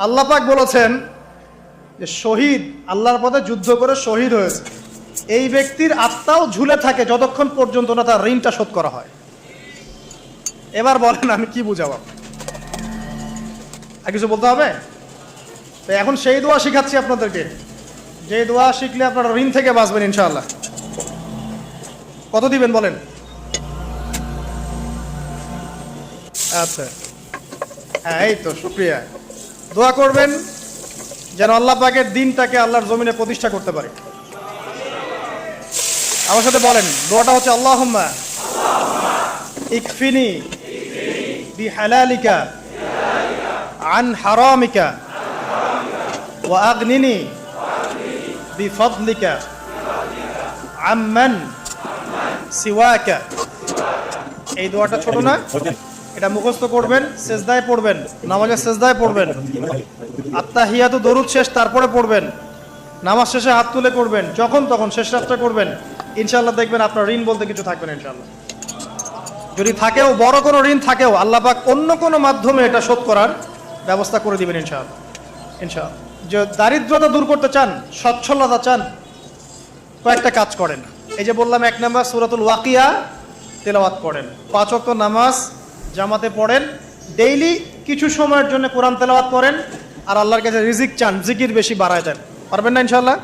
আল্লাহ পাক বলেছেন যে শহীদ, আল্লাহর পথে যুদ্ধ করে শহীদ হয়েছে, এই ব্যক্তির আত্মাও ঝুলে থাকে যতক্ষণ পর্যন্ত না তার ঋণটা শোধ করা হয়। এবার বলেন আমি কি বুঝাবো? আর কিছু বলতে হবে? তো এখন সেই দোয়া শিখাচ্ছি আপনাদেরকে, যে দোয়া শিখলে আপনারা ঋণ থেকে বাঁচবেন ইনশাআল্লাহ। কত দিবেন বলেন? আচ্ছা, হ্যাঁ, এই তো শুকরিয়া। দোয়া করবেন যেন আল্লাহ পাকের দিনটাকে আল্লাহর জমিনে প্রতিষ্ঠা করতে পারে। আমার সাথে বলেন, দোয়াটা হচ্ছে আল্লাহুম্মা ইকফিনি বিহালালিকা আন হারামিকা ওয়া আগনিনি বিফদলিকা আম্মান সিওয়াকা। এই দোয়াটা ছোট না? এটা মুখস্থ করবেন, সেজদায় পড়বেন, নামাজের সেজদায় পড়বেন, আত্তাহিয়াতু দরুদ শেষ তারপরে পড়বেন, নামাজ শেষে হাত তুলে করবেন, যখন তখন শেষ রাতটা করবেন। ইনশাআল্লাহ দেখবেন আপনার ঋণ বলতে কিছু থাকবে না ইনশাআল্লাহ। যদি থাকেও, বড় কোনো ঋণ থাকেও, আল্লাহ পাক অন্য কোনো মাধ্যমে এটা শোধ করার ব্যবস্থা করে দিবেন ইনশাআল্লাহ। ইনশাআল্লাহ। যে দারিদ্রতা দূর করতে চান, সচ্ছলতা চান, কয়েকটা কাজ করেন। এই যে বললাম, 1 নাম্বার সূরাতুল ওয়াকিয়া তেলাওয়াত করেন, 5 ওয়াক্ত নামাজ জামাতে পড়েন, ডেইলি কিছু সময়ের জন্য কোরআন তেলাওয়াত করেন, আর আল্লাহর কাছে রিজিক চান, জিকির বেশি বাড়ায় দেন। পারবেন না ইনশাআল্লাহ?